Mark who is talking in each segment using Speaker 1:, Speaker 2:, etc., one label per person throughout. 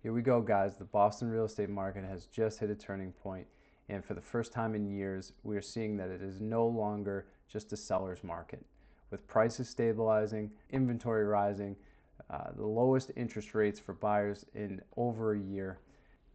Speaker 1: Here we go, guys. The Boston real estate market has just hit a turning point, and for the first time in years, we are seeing that it is no longer just a seller's market. With prices stabilizing, inventory rising, the lowest interest rates for buyers in over a year.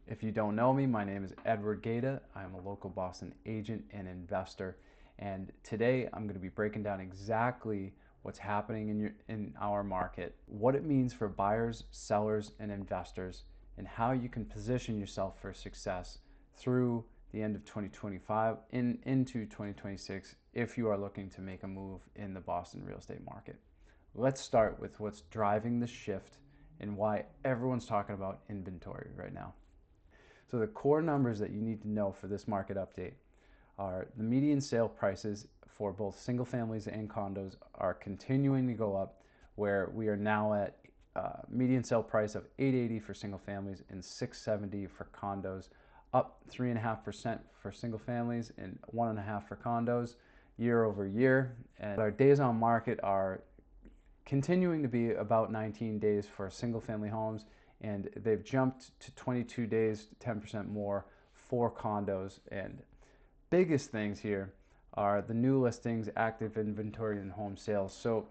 Speaker 1: If you don't know me, my name is Edward Gaeta. I'm a local Boston agent and investor, and today I'm going to be breaking down exactly what's happening in our market, what it means for buyers, sellers, and investors, and how you can position yourself for success through the end of 2025 and into 2026 if you are looking to make a move in the Boston real estate market. Let's start with what's driving the shift and why everyone's talking about inventory right now. So the core numbers that you need to know for this market update are the median sale prices for both single families and condos are continuing to go up, where we are now at median sale price of $880 for single families and $670 for condos, up 3.5% for single families and 1.5% for condos year over year. And our days on market are continuing to be about 19 days for single family homes, and they've jumped to 22 days, 10% more for condos. And biggest things here are the new listings, active inventory, and home sales. So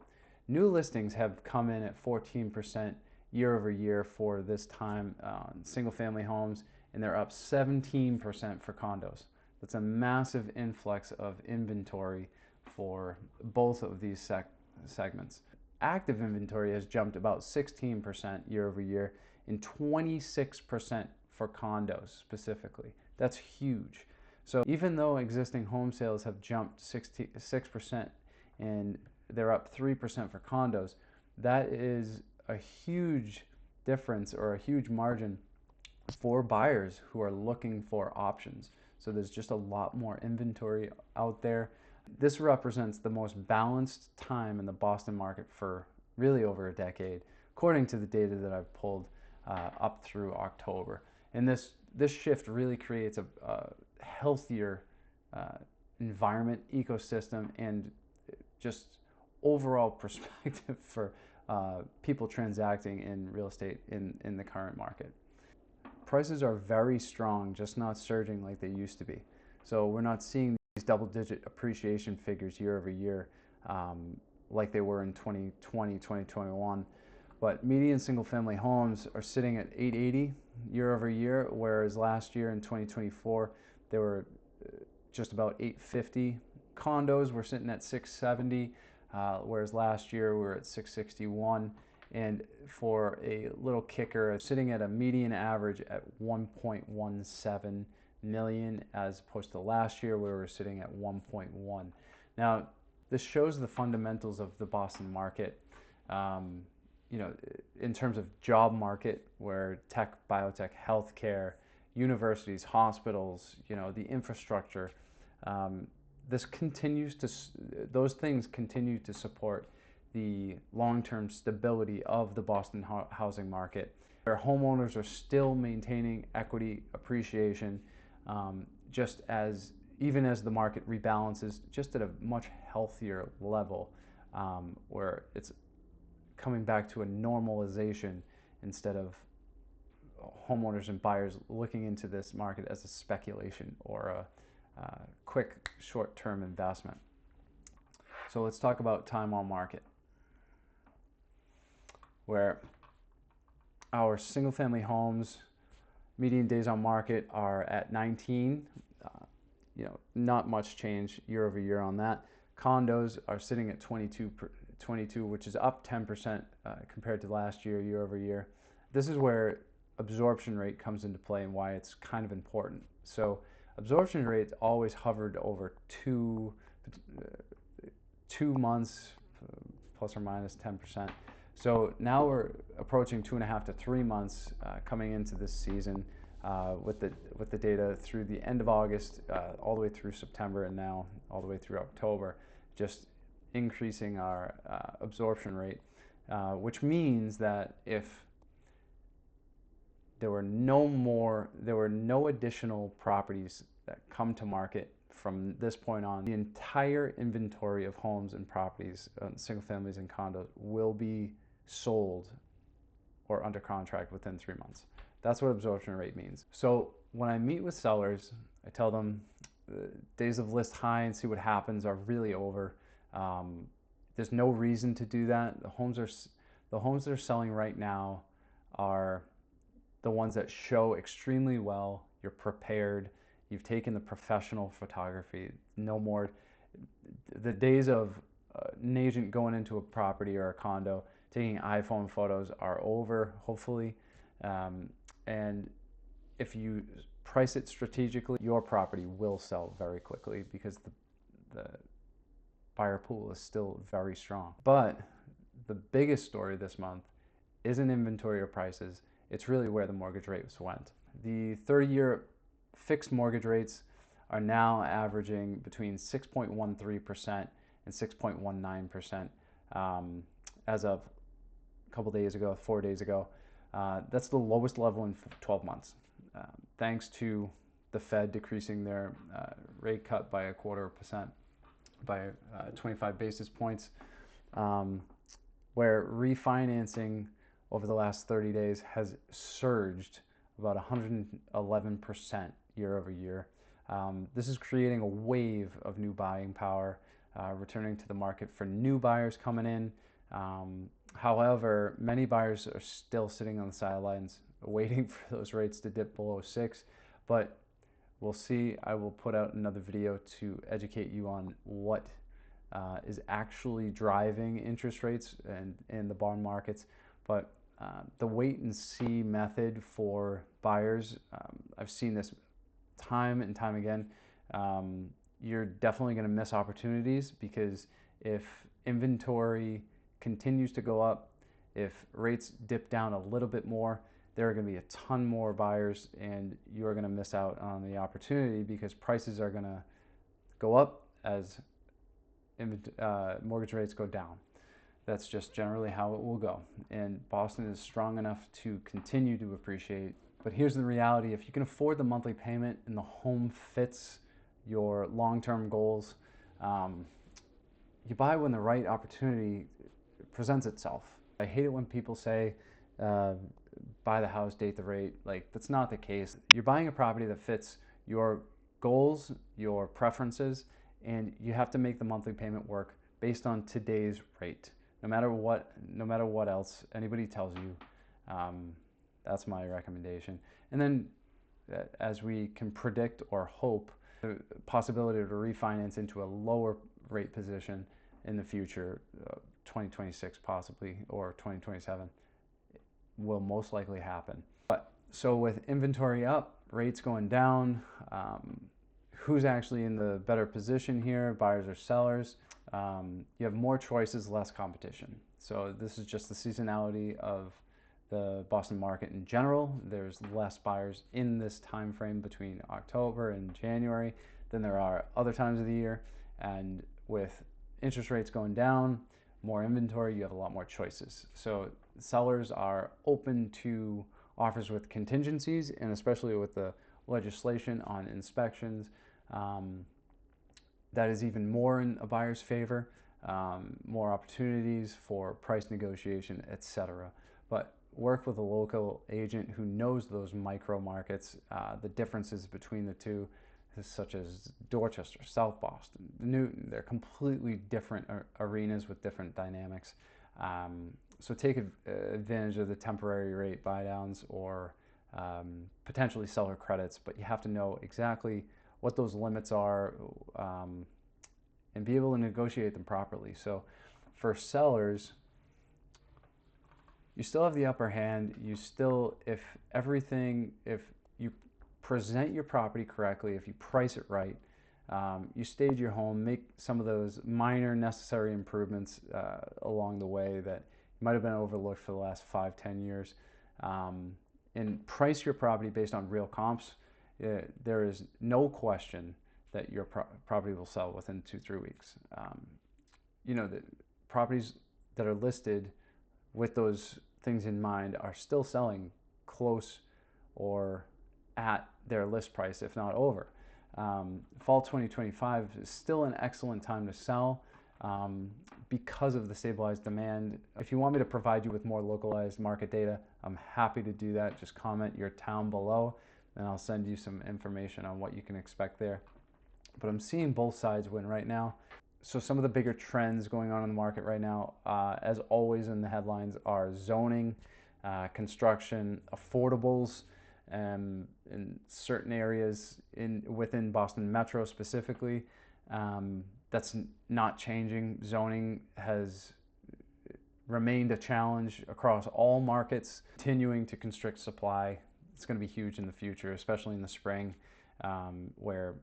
Speaker 1: new listings have come in at 14% year over year for this time single family homes, and they're up 17% for condos. That's a massive influx of inventory for both of these segments. Active inventory has jumped about 16% year over year and 26% for condos specifically. That's huge. So even though existing home sales have jumped 6% and they're up 3% for condos, that is a huge difference or a huge margin for buyers who are looking for options. So there's just a lot more inventory out there. This represents the most balanced time in the Boston market for really over a decade, according to the data that I've pulled up through October. And this shift really creates a healthier environment, ecosystem, and just overall perspective for people transacting in real estate in the current market. Prices are very strong, just not surging like they used to be. So we're not seeing these double-digit appreciation figures year over year like they were in 2020, 2021. But median single-family homes are sitting at $880 year over year, whereas last year in 2024, they were just about $850. Condos were sitting at $670, whereas last year we were at $661. And for a little kicker, sitting at a median average at 1.17 million, as opposed to last year where we were sitting at 1.1. Now, this shows the fundamentals of the Boston market. In terms of job market, where tech, biotech, healthcare, universities, hospitals, the infrastructure, those things continue to support the long-term stability of the Boston housing market, where homeowners are still maintaining equity appreciation, even as the market rebalances, just at a much healthier level, where it's coming back to a normalization instead of homeowners and buyers looking into this market as a speculation or a quick short-term investment. So let's talk about time on market, where our single-family homes median days on market are at 19. Not much change year over year on that. Condos are sitting at 22, which is up 10% compared to last year, year over year. This is where absorption rate comes into play and why it's kind of important. So absorption rate always hovered over 2 months, plus or minus 10%. So now we're approaching 2.5 to 3 months coming into this season with the data through the end of August, all the way through September, and now all the way through October, just increasing our absorption rate, which means that if there were no additional properties that come to market from this point on, the entire inventory of homes and properties, single families and condos, will be sold or under contract within 3 months. That's what absorption rate means. So when I meet with sellers, I tell them the days of list high and see what happens are really over. There's no reason to do that. The homes that are selling right now are the ones that show extremely well. You're prepared. You've taken the professional photography. No more the days of an agent going into a property or a condo taking iPhone photos are over, hopefully. And if you price it strategically, your property will sell very quickly because the buyer pool is still very strong. But the biggest story this month isn't inventory or prices. It's really where the mortgage rates went. The 30-year fixed mortgage rates are now averaging between 6.13% and 6.19% as of a couple days ago, 4 days ago. That's the lowest level in 12 months, thanks to the Fed decreasing their rate cut by 0.25%, by 25 basis points, where refinancing over the last 30 days has surged about 111% year over year. This is creating a wave of new buying power, returning to the market for new buyers coming in. However, many buyers are still sitting on the sidelines waiting for those rates to dip below 6, but we'll see. I will put out another video to educate you on what is actually driving interest rates and in the bond markets. But the wait and see method for buyers, I've seen this time and time again. You're definitely going to miss opportunities because if inventory continues to go up, if rates dip down a little bit more, there are going to be a ton more buyers and you're going to miss out on the opportunity because prices are going to go up as mortgage rates go down. That's just generally how it will go. And Boston is strong enough to continue to appreciate. But here's the reality. If you can afford the monthly payment and the home fits your long-term goals, you buy when the right opportunity presents itself. I hate it when people say, buy the house, date the rate. Like, that's not the case. You're buying a property that fits your goals, your preferences, and you have to make the monthly payment work based on today's rate. No matter what else anybody tells you, that's my recommendation. And then as we can predict or hope, the possibility to refinance into a lower rate position in the future, 2026 possibly, or 2027, will most likely happen. But so with inventory up, rates going down, who's actually in the better position here, buyers or sellers? You have more choices, less competition. So this is just the seasonality of the Boston market in general. There's less buyers in this time frame between October and January than there are other times of the year. And with interest rates going down, more inventory, you have a lot more choices. So sellers are open to offers with contingencies, and especially with the legislation on inspections, that is even more in a buyer's favor, more opportunities for price negotiation, etc. But work with a local agent who knows those micro markets, the differences between the two, such as Dorchester, South Boston, Newton. They're completely different arenas with different dynamics. So take advantage of the temporary rate buydowns or potentially seller credits, but you have to know exactly what those limits are and be able to negotiate them properly. So for sellers, you still have the upper hand. You still, if you present your property correctly, if you price it right, you stage your home, make some of those minor necessary improvements along the way that might have been overlooked for the last 5-10 years, and price your property based on real comps, there is no question that your property will sell within 2-3 weeks. The properties that are listed with those things in mind are still selling close or at their list price, if not over. Fall 2025 is still an excellent time to sell. because of the stabilized demand. If you want me to provide you with more localized market data, I'm happy to do that. Just comment your town below and I'll send you some information on what you can expect there. But I'm seeing both sides win right now. So some of the bigger trends going on in the market right now, as always in the headlines, are zoning, construction, affordables, in certain areas within Boston Metro specifically. That's not changing. Zoning has remained a challenge across all markets, continuing to constrict supply. It's going to be huge in the future, especially in the spring, where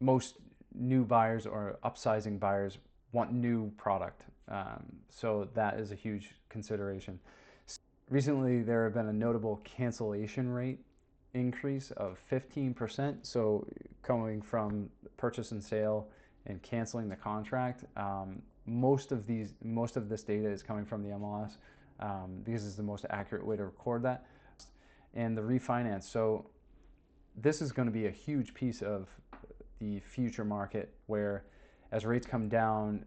Speaker 1: most new buyers or upsizing buyers want new product. So that is a huge consideration. Recently, there have been a notable cancellation rate increase of 15%. So coming from purchase and sale and canceling the contract, most of this data is coming from the MLS because it's the most accurate way to record that. And the refinance. So this is going to be a huge piece of the future market, where as rates come down,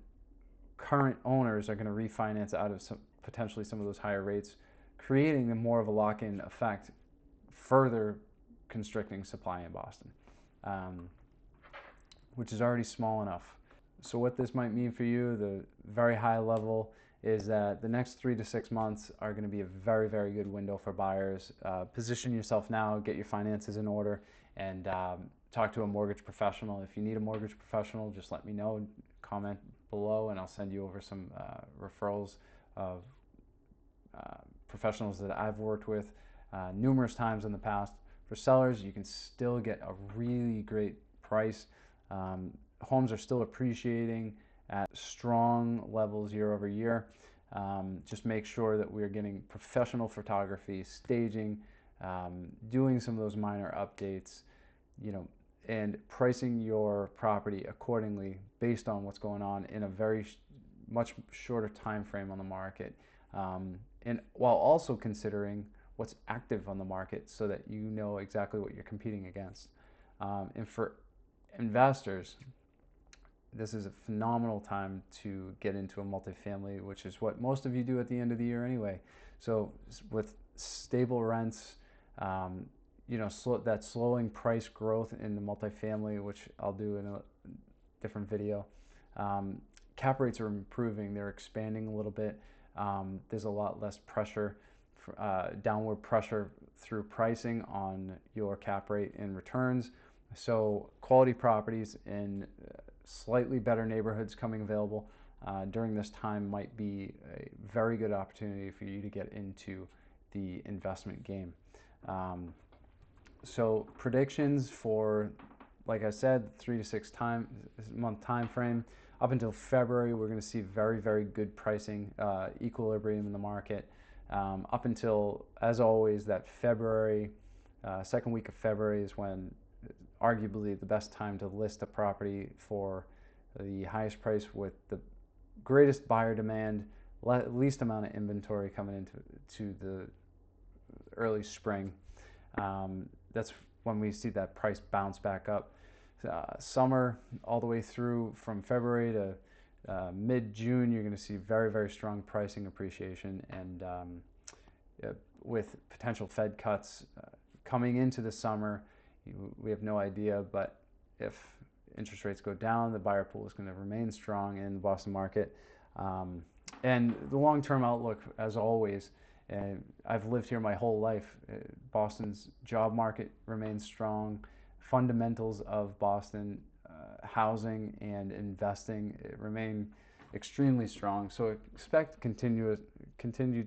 Speaker 1: current owners are going to refinance out of potentially some of those higher rates, creating more of a lock-in effect, further constricting supply in Boston, which is already small enough. So what this might mean for you, the very high level, is that the next 3 to 6 months are going to be a very, very good window for buyers. Position yourself now, get your finances in order, and talk to a mortgage professional. If you need a mortgage professional, just let me know. Comment below and I'll send you over some referrals of professionals that I've worked with numerous times in the past. For sellers, you can still get a really great price. Homes are still appreciating at strong levels year over year. Just make sure that we're getting professional photography, staging, doing some of those minor updates, and pricing your property accordingly based on what's going on in a much shorter time frame on the market, and while also considering what's active on the market so that you know exactly what you're competing against. And for investors, this is a phenomenal time to get into a multifamily, which is what most of you do at the end of the year anyway. So with stable rents, that slowing price growth in the multifamily, which I'll do in a different video. Cap rates are improving. They're expanding a little bit. There's a lot less pressure, downward pressure through pricing on your cap rate and returns. So quality properties in slightly better neighborhoods coming available during this time might be a very good opportunity for you to get into the investment game. So predictions for, like I said, 3 to 6 month time frame. Up until February, we're going to see very, very good pricing, equilibrium in the market. Up until, as always, that February, second week of February is when arguably the best time to list a property for the highest price with the greatest buyer demand, least amount of inventory coming into the early spring. That's when we see that price bounce back up. Summer all the way through from February to mid-June, you're going to see very, very strong pricing appreciation, and with potential Fed cuts coming into the summer, we have no idea, but if interest rates go down, the buyer pool is going to remain strong in the Boston market. And the long-term outlook, as always, I've lived here my whole life. Boston's job market remains strong. Fundamentals of Boston, housing and investing, remain extremely strong. So expect continued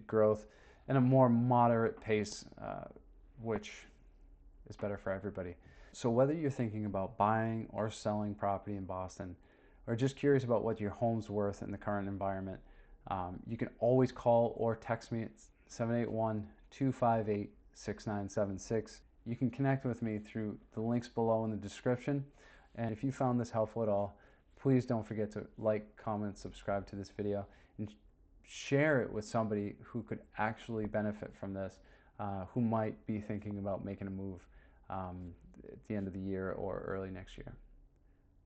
Speaker 1: growth and a more moderate pace, which is better for everybody. So whether you're thinking about buying or selling property in Boston, or just curious about what your home's worth in the current environment, you can always call or text me at 781-258-6976. You can connect with me through the links below in the description. And if you found this helpful at all, please don't forget to like, comment, subscribe to this video, and share it with somebody who could actually benefit from this, who might be thinking about making a move at the end of the year or early next year.